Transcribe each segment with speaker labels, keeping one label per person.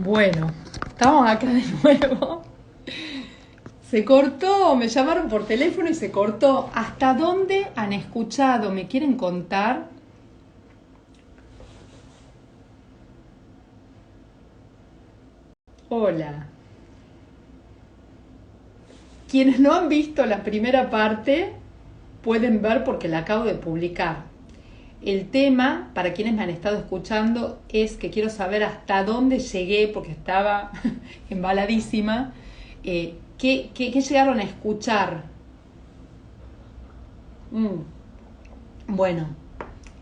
Speaker 1: Bueno, estamos acá de nuevo. Se cortó, me llamaron por teléfono y se cortó. ¿Hasta dónde han escuchado? ¿Me quieren contar? Hola. Quienes no han visto la primera parte pueden ver porque la acabo de publicar. El tema, para quienes me han estado escuchando, es que quiero saber hasta dónde llegué, porque estaba embaladísima. ¿Qué llegaron a escuchar? Bueno,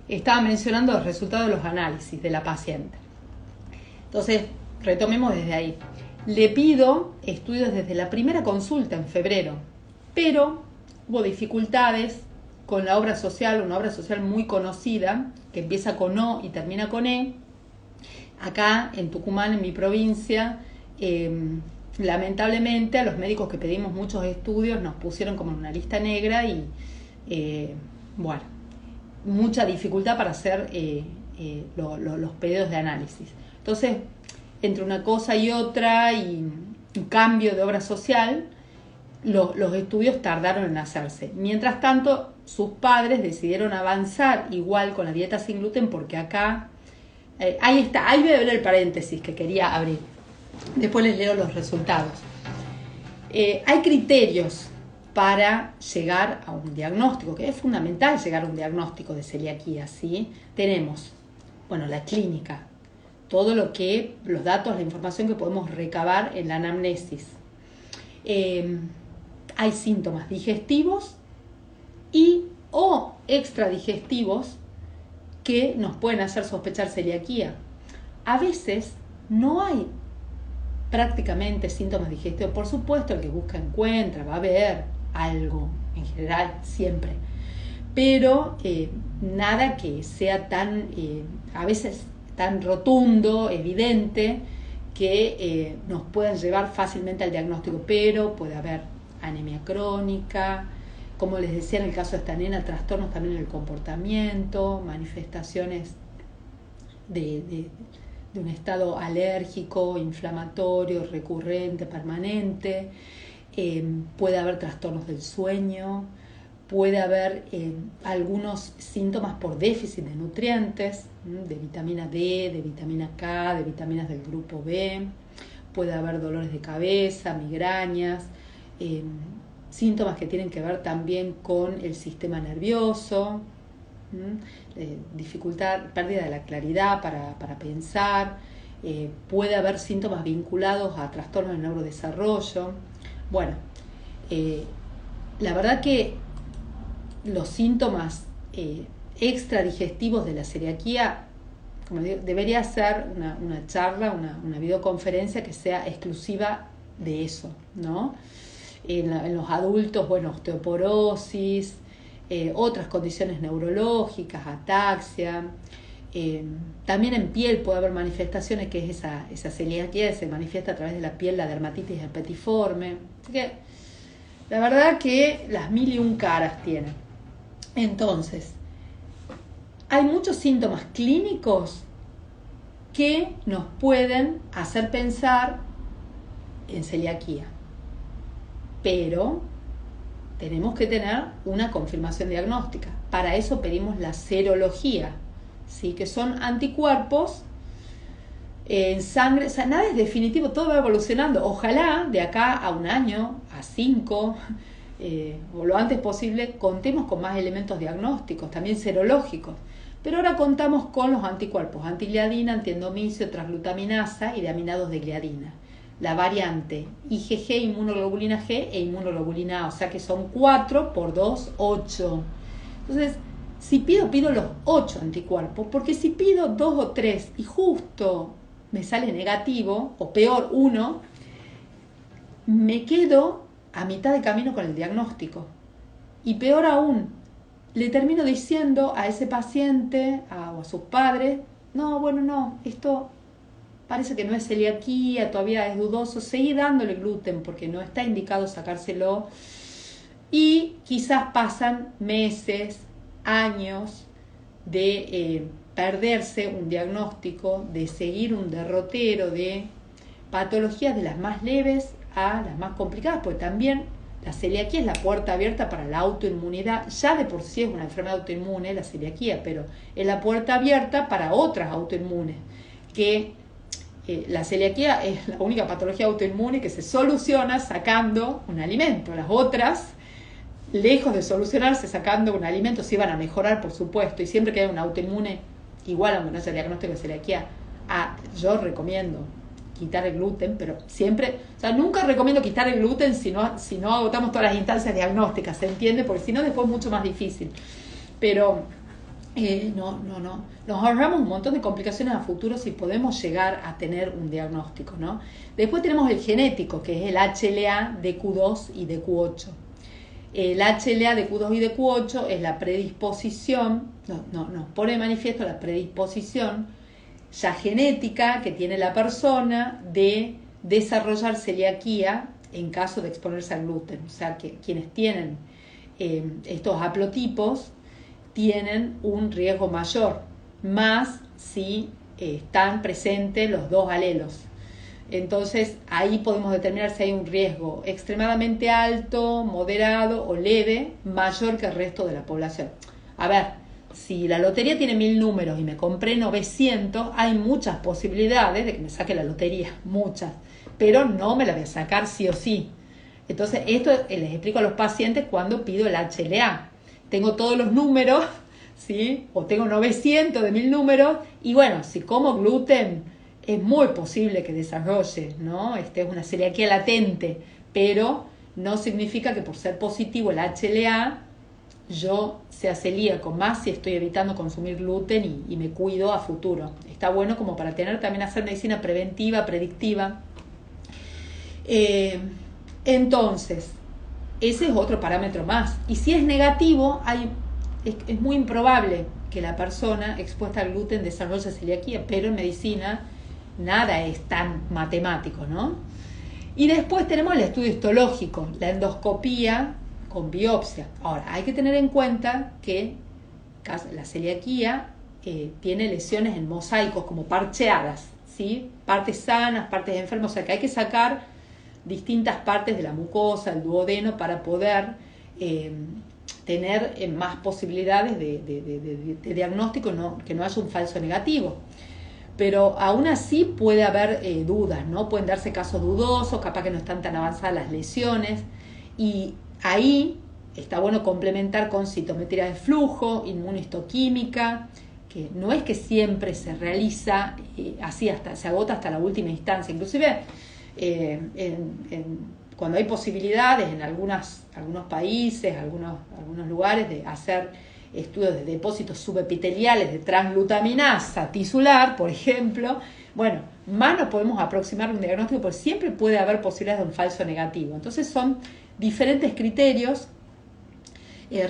Speaker 1: estaba mencionando los resultados de los análisis de la paciente. Entonces, retomemos desde ahí. Le pido estudios desde la primera consulta en febrero, pero hubo dificultades con la obra social, una obra social muy conocida, que empieza con O y termina con E. Acá en Tucumán, en mi provincia, lamentablemente a los médicos que pedimos muchos estudios nos pusieron como en una lista negra y, bueno, mucha dificultad para hacer los pedidos de análisis. Entonces, entre una cosa y otra y un cambio de obra social, los estudios tardaron en hacerse. Mientras tanto, sus padres decidieron avanzar igual con la dieta sin gluten porque acá, ahí está, ahí voy a ver el paréntesis que quería abrir. Después les leo los resultados. Hay criterios para llegar a un diagnóstico, que es fundamental llegar a un diagnóstico de celiaquía, ¿sí? Tenemos, bueno, la clínica, todo lo que, los datos, la información que podemos recabar en la anamnesis. Hay síntomas digestivos y o extradigestivos que nos pueden hacer sospechar celiaquía. A veces no hay prácticamente síntomas digestivos. Por supuesto, el que busca encuentra, va a haber algo, en general, siempre. Pero nada que sea tan, a veces tan rotundo, evidente, que nos puedan llevar fácilmente al diagnóstico. Pero puede haber anemia crónica, como les decía en el caso de esta nena, trastornos también en el comportamiento, manifestaciones de un estado alérgico, inflamatorio, recurrente, permanente. Puede haber trastornos del sueño, puede haber algunos síntomas por déficit de nutrientes, de vitamina D, de vitamina K, de vitaminas del grupo B, puede haber dolores de cabeza, migrañas, síntomas que tienen que ver también con el sistema nervioso, dificultad, pérdida de la claridad para pensar, puede haber síntomas vinculados a trastornos del neurodesarrollo. Bueno, la verdad que los síntomas extradigestivos de la celiaquía, como digo, debería ser una charla, una videoconferencia que sea exclusiva de eso, ¿no? En los adultos, bueno, osteoporosis, otras condiciones neurológicas, ataxia, también en piel puede haber manifestaciones, que es esa celiaquía que se manifiesta a través de la piel, la dermatitis herpetiforme. Así que la verdad que las mil y un caras tienen. Entonces, hay muchos síntomas clínicos que nos pueden hacer pensar en celiaquía, pero tenemos que tener una confirmación diagnóstica. Para eso pedimos la serología, ¿sí? Que son anticuerpos en sangre. O sea, nada es definitivo, todo va evolucionando. Ojalá de acá a un año, a 5, o lo antes posible, contemos con más elementos diagnósticos, también serológicos. Pero ahora contamos con los anticuerpos, antigliadina, antiendomicio, transglutaminasa y de aminados de gliadina. La variante IgG, inmunoglobulina G e inmunoglobulina A, o sea que son 4 por 2, 8. Entonces, si pido los 8 anticuerpos, porque si pido 2 o 3 y justo me sale negativo, o peor, 1, me quedo a mitad de camino con el diagnóstico. Y peor aún, le termino diciendo a ese paciente o a sus padres, no, esto parece que no es celiaquía, todavía es dudoso, seguí dándole gluten porque no está indicado sacárselo. Y quizás pasan meses, años de perderse un diagnóstico, de seguir un derrotero de patologías de las más leves a las más complicadas, porque también la celiaquía es la puerta abierta para la autoinmunidad. Ya de por sí es una enfermedad autoinmune la celiaquía, pero es la puerta abierta para otras autoinmunes, que la celiaquía es la única patología autoinmune que se soluciona sacando un alimento. Las otras, lejos de solucionarse sacando un alimento, sí van a mejorar, por supuesto, y siempre que hay un autoinmune, igual aunque no sea diagnóstico de celiaquía, yo recomiendo quitar el gluten, pero siempre, o sea, nunca recomiendo quitar el gluten si no agotamos todas las instancias diagnósticas, ¿se entiende? Porque si no, después es mucho más difícil. Pero no. Nos ahorramos un montón de complicaciones a futuro si podemos llegar a tener un diagnóstico, ¿no? Después tenemos el genético, que es el HLA, DQ2 y DQ8. El HLA, DQ2 y DQ8 es la predisposición, nos pone de manifiesto la predisposición ya genética que tiene la persona de desarrollar celiaquía en caso de exponerse al gluten. O sea, que quienes tienen estos haplotipos tienen un riesgo mayor, más si están presentes los dos alelos. Entonces ahí podemos determinar si hay un riesgo extremadamente alto, moderado o leve, mayor que el resto de la población. A ver, si la lotería tiene 1000 números y me compré 900, hay muchas posibilidades de que me saque la lotería, muchas, pero no me la voy a sacar sí o sí. Entonces esto les explico a los pacientes cuando pido el HLA. Tengo todos los números, ¿sí? O tengo 900 de 1000 números, y bueno, si como gluten es muy posible que desarrolle, ¿no? Es una celiaquía latente, pero no significa que por ser positivo el HLA yo sea celíaco, más si estoy evitando consumir gluten y me cuido a futuro. Está bueno como para también hacer medicina preventiva, predictiva. Entonces, ese es otro parámetro más. Y si es negativo, es muy improbable que la persona expuesta al gluten desarrolle celiaquía, pero en medicina nada es tan matemático, ¿no? Y después tenemos el estudio histológico, la endoscopía con biopsia. Ahora, hay que tener en cuenta que la celiaquía tiene lesiones en mosaicos, como parcheadas, ¿sí? Partes sanas, partes enfermas, o sea que hay que sacar distintas partes de la mucosa, el duodeno, para poder tener más posibilidades de diagnóstico, que no haya un falso negativo. Pero aún así puede haber dudas, ¿no? Pueden darse casos dudosos, capaz que no están tan avanzadas las lesiones, y ahí está bueno complementar con citometría de flujo, inmunohistoquímica, que no es que siempre se realiza así, se agota hasta la última instancia. Inclusive cuando hay posibilidades en algunos países, algunos lugares, de hacer estudios de depósitos subepiteliales de transglutaminasa tisular, por ejemplo, bueno, más nos podemos aproximar a un diagnóstico, porque siempre puede haber posibilidades de un falso negativo. Entonces son diferentes criterios.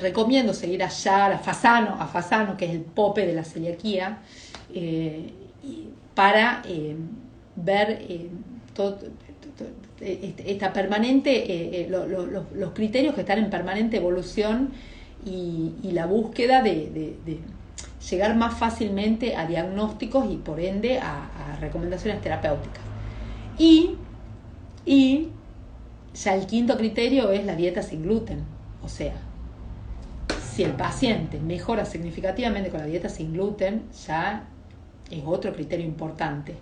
Speaker 1: Recomiendo seguir a Fasano, que es el pope de la celiaquía, para ver esta permanente, los criterios que están en permanente evolución, y la búsqueda de llegar más fácilmente a diagnósticos y por ende a recomendaciones terapéuticas. Y ya el quinto criterio es la dieta sin gluten. O sea, si el paciente mejora significativamente con la dieta sin gluten, ya es otro criterio importante.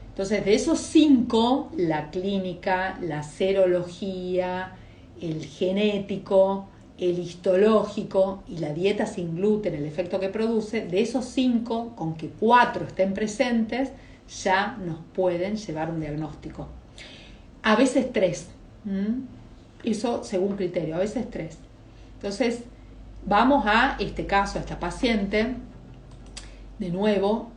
Speaker 1: Entonces, de esos 5, la clínica, la serología, el genético, el histológico y la dieta sin gluten, el efecto que produce, de esos 5, con que 4 estén presentes, ya nos pueden llevar un diagnóstico. A veces 3, eso según criterio, a veces 3. Entonces, vamos a este caso, a esta paciente. De nuevo,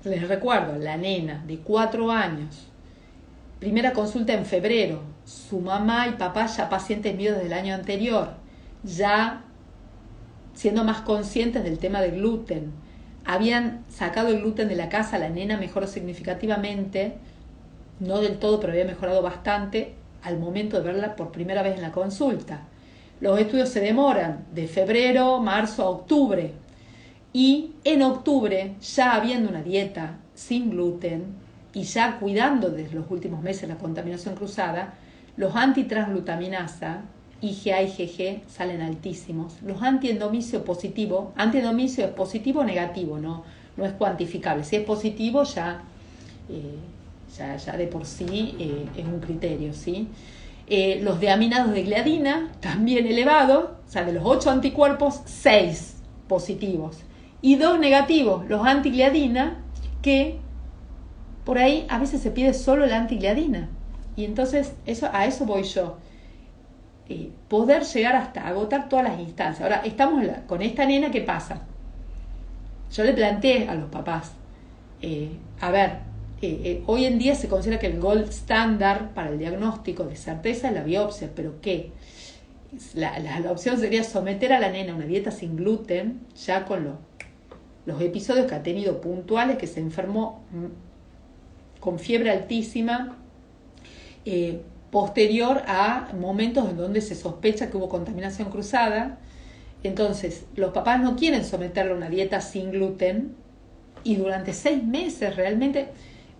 Speaker 1: les recuerdo, la nena de 4 años, primera consulta en febrero, su mamá y papá ya pacientes míos desde el año anterior, ya siendo más conscientes del tema del gluten, habían sacado el gluten de la casa, la nena mejoró significativamente, no del todo, pero había mejorado bastante al momento de verla por primera vez en la consulta. Los estudios se demoran de febrero, marzo a octubre, y en octubre, ya habiendo una dieta sin gluten y ya cuidando desde los últimos meses la contaminación cruzada, los antitransglutaminasa, IgA y IgG, salen altísimos. Los antiendomicio positivo, antiendomicio es positivo o negativo, no es cuantificable. Si es positivo ya de por sí es un criterio, ¿sí? Los deaminados de gliadina, también elevados, o sea, de los 8 anticuerpos, 6 positivos. Y 2 negativos, los antigliadina, que por ahí a veces se pide solo la antigliadina. Y entonces a eso voy yo. Poder llegar hasta agotar todas las instancias. Ahora, estamos con esta nena, ¿qué pasa? Yo le planteé a los papás, hoy en día se considera que el gold standard para el diagnóstico de certeza es la biopsia, pero ¿qué? La opción sería someter a la nena a una dieta sin gluten, ya con los episodios que ha tenido puntuales, que se enfermó con fiebre altísima, posterior a momentos en donde se sospecha que hubo contaminación cruzada. Entonces, los papás no quieren someterlo a una dieta sin gluten y durante 6 meses realmente,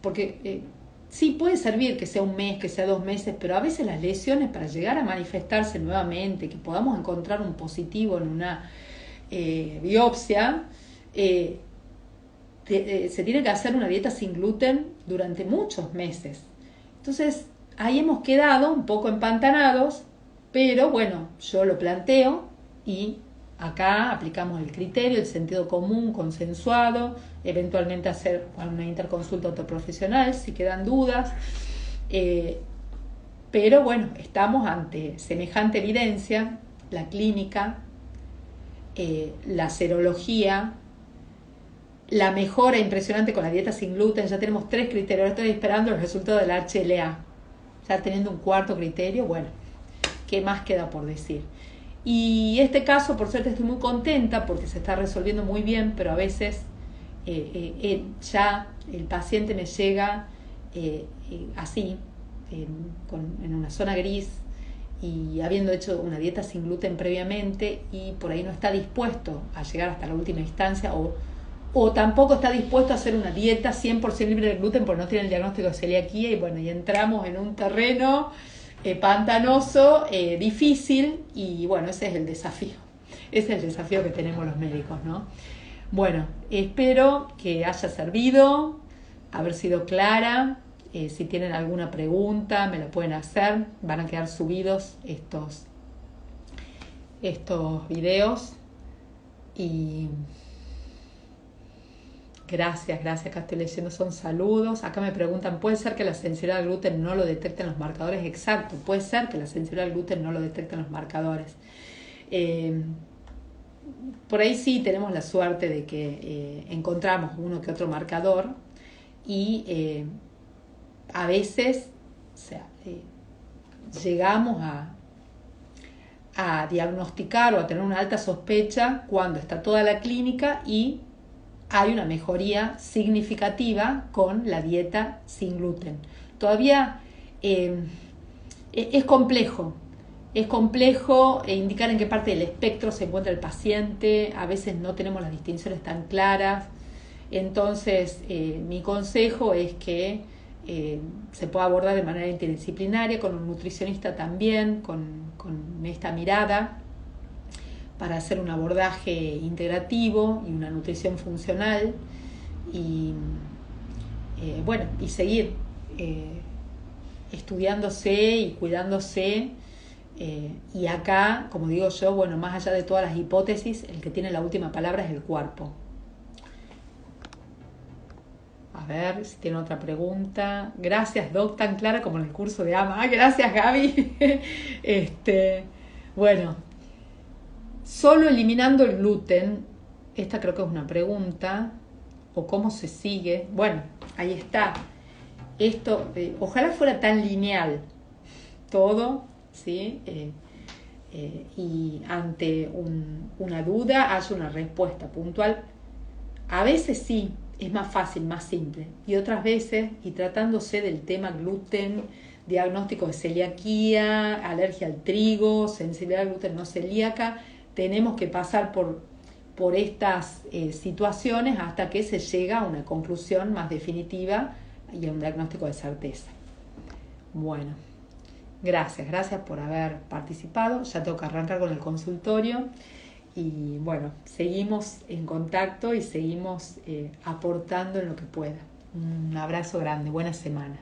Speaker 1: porque sí puede servir que sea un mes, que sea 2 meses, pero a veces las lesiones para llegar a manifestarse nuevamente, que podamos encontrar un positivo en una biopsia, se tiene que hacer una dieta sin gluten durante muchos meses. Entonces, ahí hemos quedado un poco empantanados, pero bueno, yo lo planteo y acá aplicamos el criterio, el sentido común, consensuado, eventualmente hacer una interconsulta autoprofesional si quedan dudas. Pero bueno, estamos ante semejante evidencia, la clínica, la serología, la mejora impresionante con la dieta sin gluten. Ya tenemos 3 criterios, ahora estoy esperando el resultado del HLA. Ya teniendo un 4º criterio, bueno, ¿qué más queda por decir? Y este caso, por suerte, estoy muy contenta porque se está resolviendo muy bien, pero a veces ya el paciente me llega así, en una zona gris, y habiendo hecho una dieta sin gluten previamente, y por ahí no está dispuesto a llegar hasta la última instancia, o tampoco está dispuesto a hacer una dieta 100% libre de gluten porque no tiene el diagnóstico de celiaquía, y bueno, y entramos en un terreno pantanoso, difícil, y bueno, ese es el desafío que tenemos los médicos, ¿no? Bueno, espero que haya servido, haber sido clara. Si tienen alguna pregunta me la pueden hacer, van a quedar subidos estos videos. Y gracias, acá estoy leyendo, son saludos. Acá me preguntan, ¿puede ser que la sensibilidad al gluten no lo detecten los marcadores? Exacto, puede ser que la sensibilidad al gluten no lo detecten los marcadores. Por ahí sí tenemos la suerte de que encontramos uno que otro marcador, y a veces, llegamos a diagnosticar o a tener una alta sospecha cuando está toda la clínica y hay una mejoría significativa con la dieta sin gluten. Todavía es complejo indicar en qué parte del espectro se encuentra el paciente. A veces no tenemos las distinciones tan claras. Entonces, mi consejo es que se pueda abordar de manera interdisciplinaria, con un nutricionista también, con esta mirada, para hacer un abordaje integrativo y una nutrición funcional, y y seguir estudiándose y cuidándose. Y acá, como digo yo, bueno, más allá de todas las hipótesis, el que tiene la última palabra es el cuerpo. A ver si tiene otra pregunta. Gracias, Doc, tan clara como en el curso de AMA. Gracias, Gaby. Bueno, solo eliminando el gluten, esta creo que es una pregunta, o cómo se sigue. Bueno, ahí está. Esto, ojalá fuera tan lineal todo, ¿sí? Y ante una duda haya una respuesta puntual. A veces sí, es más fácil, más simple, y otras veces, y tratándose del tema gluten, diagnóstico de celiaquía, alergia al trigo, sensibilidad al gluten no celíaca, tenemos que pasar por estas situaciones hasta que se llega a una conclusión más definitiva y a un diagnóstico de certeza. Bueno, gracias por haber participado. Ya tengo que arrancar con el consultorio y bueno, seguimos en contacto y seguimos aportando en lo que pueda. Un abrazo grande, buena semana.